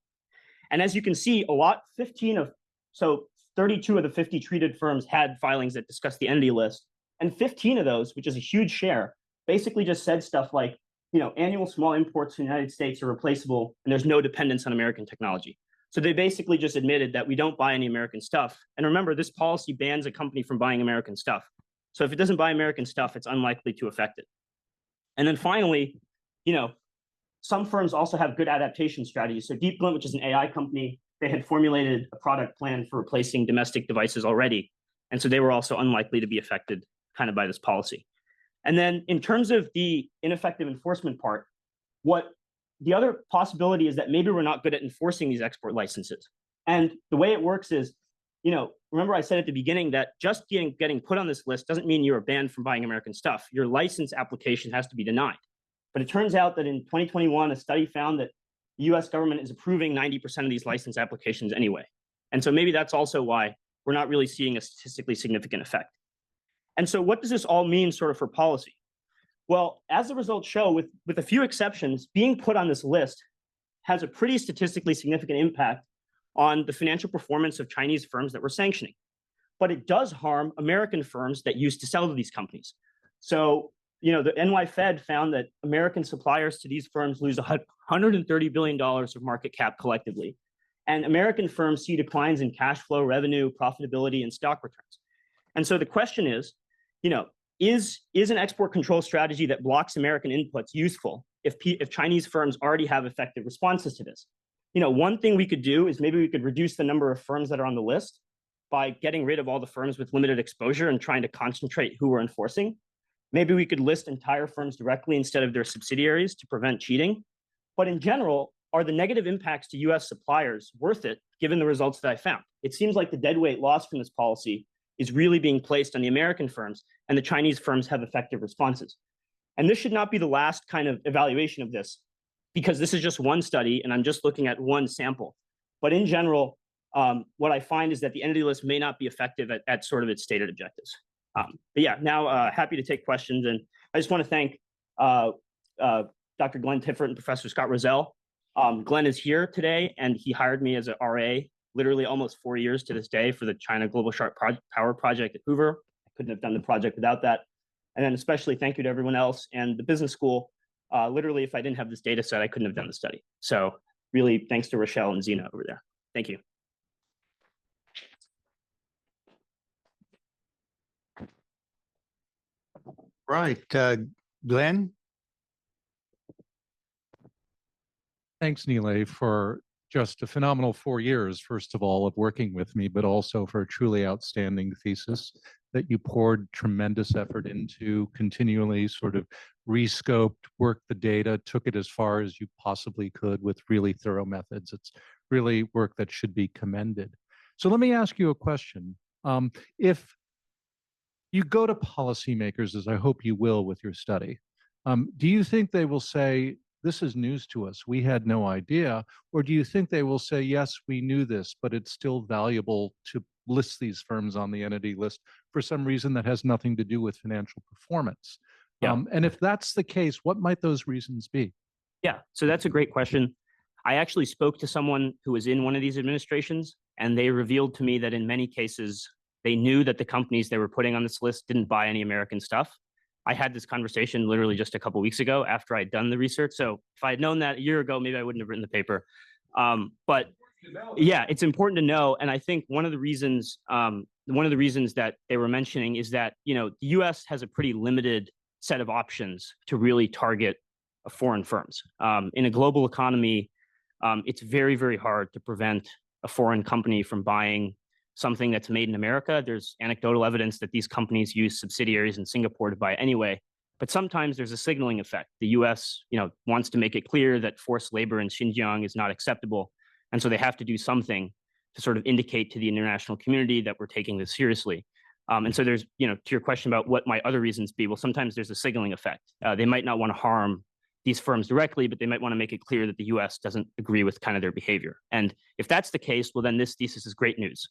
And as you can see, 32 of the 50 treated firms had filings that discuss the entity list, and 15 of those, which is a huge share, basically just said stuff like, annual small imports from the United States are replaceable and there's no dependence on American technology. So they basically just admitted that we don't buy any American stuff. And remember, this policy bans a company from buying American stuff. So if it doesn't buy American stuff, it's unlikely to affect it. And then finally, some firms also have good adaptation strategies. So DeepGlint, which is an AI company, they had formulated a product plan for replacing domestic devices already. And so they were also unlikely to be affected kind of by this policy. And then in terms of the ineffective enforcement part, what the other possibility is that maybe we're not good at enforcing these export licenses. And the way it works is, remember I said at the beginning that just getting put on this list doesn't mean you're banned from buying American stuff. Your license application has to be denied. But it turns out that in 2021, a study found that the US government is approving 90% of these license applications anyway. And so maybe that's also why we're not really seeing a statistically significant effect. And so what does this all mean sort of for policy? Well, as the results show, with a few exceptions, being put on this list has a pretty statistically significant impact on the financial performance of Chinese firms that we're sanctioning. But it does harm American firms that used to sell to these companies. So, the NY Fed found that American suppliers to these firms lose $130 billion of market cap collectively. And American firms see declines in cash flow, revenue, profitability, and stock returns. And so the question is, is an export control strategy that blocks American inputs useful if Chinese firms already have effective responses to this? One thing we could do is maybe we could reduce the number of firms that are on the list by getting rid of all the firms with limited exposure and trying to concentrate who we're enforcing. Maybe we could list entire firms directly instead of their subsidiaries to prevent cheating. But in general, are the negative impacts to US suppliers worth it given the results that I found? It seems like the deadweight loss from this policy is really being placed on the American firms, and the Chinese firms have effective responses. And this should not be the last kind of evaluation of this, because this is just one study and I'm just looking at one sample. But in general, what I find is that the entity list may not be effective at sort of its stated objectives. But yeah, now happy to take questions. And I just want to thank Dr. Glenn Tiffert and Professor Scott Rozelle. Glenn is here today, and he hired me as an RA literally almost 4 years to this day for the China Global Sharp Power Project at Hoover. I couldn't have done the project without that. And then especially thank you to everyone else and the business school. Literally, if I didn't have this data set, I couldn't have done the study. So really, thanks to Rochelle and Zena over there. Thank you. Right, Glenn? Thanks, Nile, for just a phenomenal 4 years, first of all, of working with me, but also for a truly outstanding thesis that you poured tremendous effort into, continually sort of rescoped, worked the data, took it as far as you possibly could with really thorough methods. It's really work that should be commended. So let me ask you a question. If you go to policymakers, as I hope you will with your study, do you think they will say, this is news to us, we had no idea? Or do you think they will say, yes, we knew this, but it's still valuable to list these firms on the entity list for some reason that has nothing to do with financial performance? Yeah. And if that's the case, what might those reasons be? Yeah, so that's a great question. I actually spoke to someone who was in one of these administrations, and they revealed to me that in many cases, they knew that the companies they were putting on this list didn't buy any American stuff. I had this conversation literally just a couple of weeks ago after I'd done the research. So if I had known that a year ago, maybe I wouldn't have written the paper. But yeah, it's important to know. And I think one of the reasons that they were mentioning is that, the US has a pretty limited set of options to really target foreign firms. In a global economy, it's very, very hard to prevent a foreign company from buying something that's made in America. There's anecdotal evidence that these companies use subsidiaries in Singapore to buy anyway. But sometimes there's a signaling effect. The US, wants to make it clear that forced labor in Xinjiang is not acceptable. And so they have to do something to sort of indicate to the international community that we're taking this seriously. And so there's, to your question about what might other reasons be, well, sometimes there's a signaling effect. They might not want to harm these firms directly, but they might want to make it clear that the US doesn't agree with kind of their behavior. And if that's the case, well, then this thesis is great news.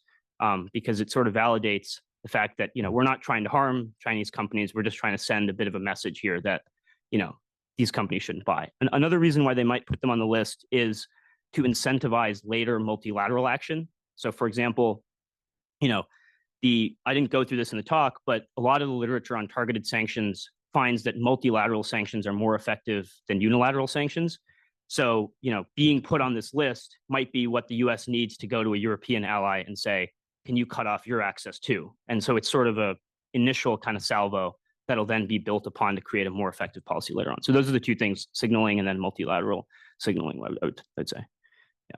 Because it sort of validates the fact that, we're not trying to harm Chinese companies. We're just trying to send a bit of a message here that, these companies shouldn't buy. And another reason why they might put them on the list is to incentivize later multilateral action. So for example, I didn't go through this in the talk, but a lot of the literature on targeted sanctions finds that multilateral sanctions are more effective than unilateral sanctions. So, being put on this list might be what the US needs to go to a European ally and say, can you cut off your access too? And so it's sort of a initial kind of salvo that'll then be built upon to create a more effective policy later on. So those are the two things, signaling and then multilateral signaling, I'd say. Yeah.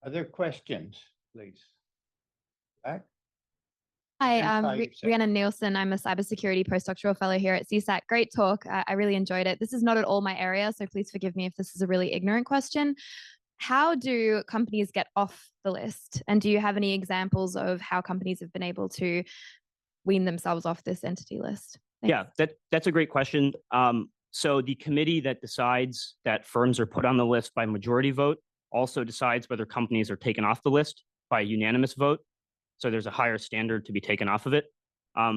Other questions, please? Back? Hi, Identify yourself. Rhiannon Nielsen. I'm a cybersecurity postdoctoral fellow here at CSAC. Great talk. I really enjoyed it. This is not at all my area, so please forgive me if this is a really ignorant question. How do companies get off the list? And do you have any examples of how companies have been able to wean themselves off this entity list? Thanks. Yeah, that's a great question. So the committee that decides that firms are put on the list by majority vote also decides whether companies are taken off the list by unanimous vote. So there's a higher standard to be taken off of it.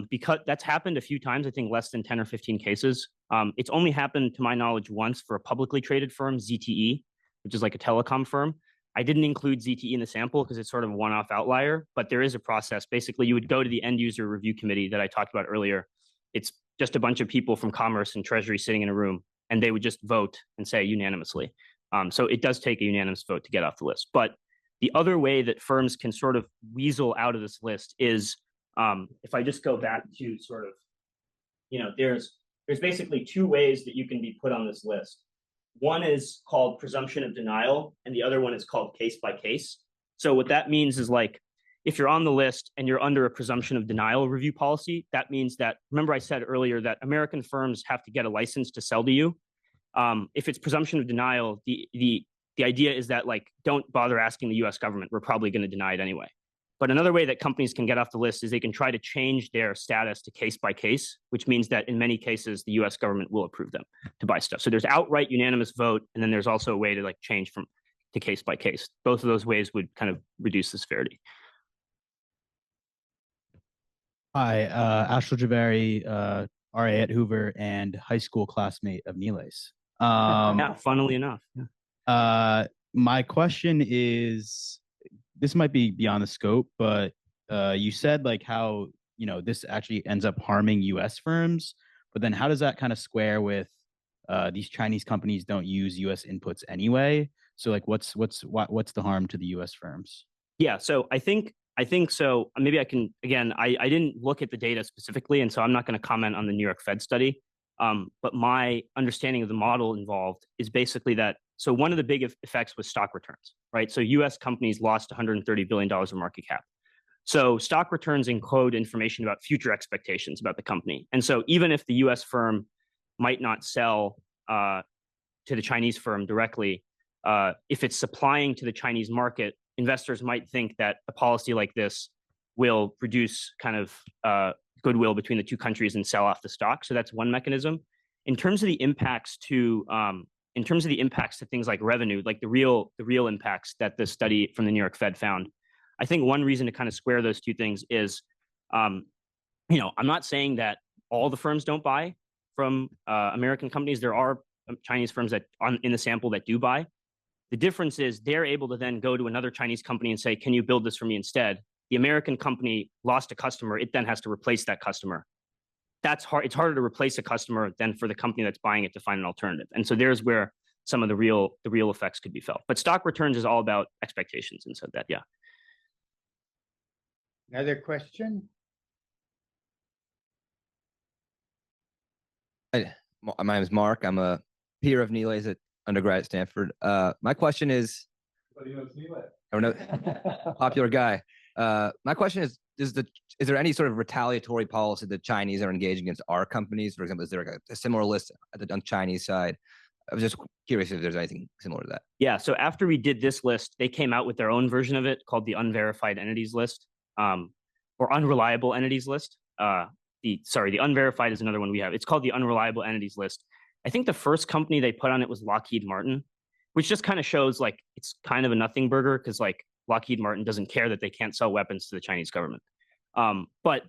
Because that's happened a few times, I think less than 10 or 15 cases. It's only happened to my knowledge once for a publicly traded firm, ZTE, which is like a telecom firm. I didn't include ZTE in the sample because it's sort of a one-off outlier, but there is a process. Basically, you would go to the end user review committee that I talked about earlier. It's just a bunch of people from commerce and treasury sitting in a room, and they would just vote and say unanimously. So it does take a unanimous vote to get off the list. But the other way that firms can sort of weasel out of this list is, if I just go back to sort of, there's basically two ways that you can be put on this list. One is called presumption of denial, and the other one is called case by case. So what that means is, like, if you're on the list and you're under a presumption of denial review policy, that means that, remember I said earlier that American firms have to get a license to sell to you. If it's presumption of denial, the idea is that, like, don't bother asking the US government, we're probably going to deny it anyway. But another way that companies can get off the list is they can try to change their status to case by case, which means that in many cases, the US government will approve them to buy stuff. So there's outright unanimous vote, and then there's also a way to, like, change from to case by case. Both of those ways would kind of reduce the severity. Hi, Ashil Jabari, RA at Hoover and high school classmate of Nilay's. Yeah, funnily enough. Yeah. My question is, this might be beyond the scope, but you said like how, this actually ends up harming US firms, but then how does that kind of square with these Chinese companies don't use US inputs anyway? So like what's the harm to the US firms? Yeah, so I think so. Maybe I can, again, I didn't look at the data specifically, and so I'm not going to comment on the New York Fed study. But my understanding of the model involved is basically that, so one of the big effects was stock returns, right? So US companies lost $130 billion of market cap. So stock returns encode information about future expectations about the company. And so even if the US firm might not sell to the Chinese firm directly, if it's supplying to the Chinese market, investors might think that a policy like this will reduce kind of goodwill between the two countries and sell off the stock. So that's one mechanism. In terms of the impacts to things like revenue, like the real impacts that the study from the New York Fed found, I think one reason to kind of square those two things is, I'm not saying that all the firms don't buy from American companies. There are Chinese firms that in the sample that do buy. The difference is they're able to then go to another Chinese company and say, can you build this for me instead? The American company lost a customer. It then has to replace that customer. That's hard. It's harder to replace a customer than for the company that's buying it to find an alternative. And so there's where some of the real effects could be felt. But stock returns is all about expectations. And so that, yeah. Another question? My name is Mark. I'm a peer of Nilay's at undergrad at Stanford. My question is, popular guy. My question is there any sort of retaliatory policy that Chinese are engaging against our companies? For example, is there like a similar list on the Chinese side? I was just curious if there's anything similar to that. Yeah. So after we did this list, they came out with their own version of it called the unverified entities list, or unreliable entities list. The unverified is another one we have. It's called the unreliable entities list. I think the first company they put on it was Lockheed Martin, which just kind of shows like it's kind of a nothing burger because like Lockheed Martin doesn't care that they can't sell weapons to the Chinese government. But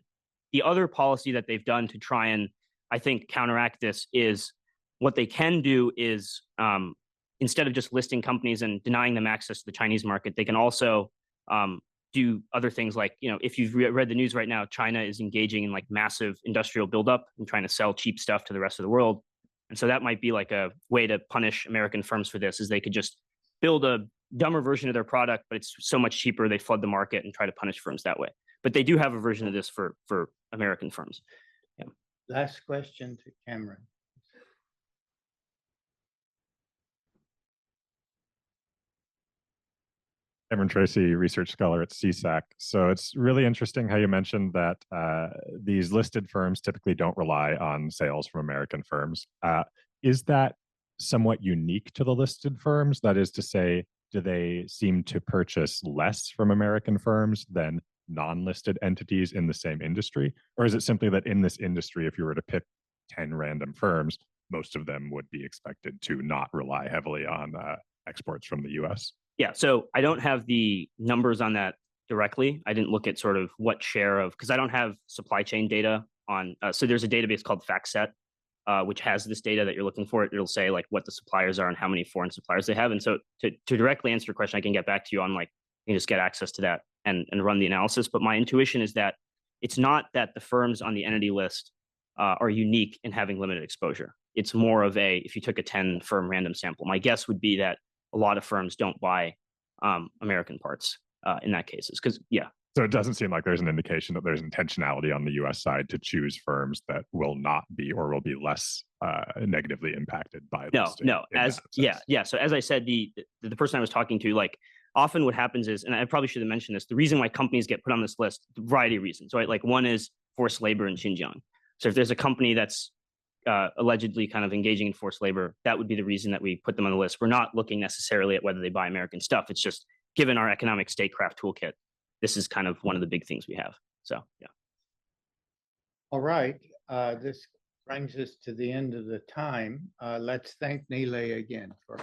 the other policy that they've done to try and, I think, counteract this is what they can do is instead of just listing companies and denying them access to the Chinese market, they can also do other things like, if you've read the news right now, China is engaging in like massive industrial buildup and trying to sell cheap stuff to the rest of the world. And so that might be like a way to punish American firms for this, is they could just build a dumber version of their product, but it's so much cheaper, they flood the market and try to punish firms that way. But they do have a version of this for American firms. Yeah. Last question to Cameron. Cameron Tracy, research scholar at CSAC. So it's really interesting how you mentioned that these listed firms typically don't rely on sales from American firms. Is that somewhat unique to the listed firms? That is to say, do they seem to purchase less from American firms than non-listed entities in the same industry? Or is it simply that in this industry, if you were to pick 10 random firms, most of them would be expected to not rely heavily on exports from the US? Yeah, so I don't have the numbers on that directly. I didn't look at sort of what share of, because I don't have supply chain data on, so there's a database called FactSet, which has this data that you're looking for. It'll say like what the suppliers are and how many foreign suppliers they have. And so to directly answer your question, I can get back to you on like, you can just get access to that and run the analysis. But my intuition is that it's not that the firms on the entity list are unique in having limited exposure. It's more of a, if you took a 10 firm random sample, my guess would be that a lot of firms don't buy American parts in that cases. Because yeah. So it doesn't seem like there's an indication that there's intentionality on the US side to choose firms that will not be or will be less negatively impacted by listing. No. As yeah. So as I said, the person I was talking to, like often what happens is, and I probably should have mentioned this, the reason why companies get put on this list, a variety of reasons, right? Like one is forced labor in Xinjiang. So if there's a company that's allegedly kind of engaging in forced labor, that would be the reason that we put them on the list. We're not looking necessarily at whether they buy American stuff. It's just given our economic statecraft toolkit, this is kind of one of the big things we have. So yeah. All right. This brings us to the end of the time. Let's thank Nile again for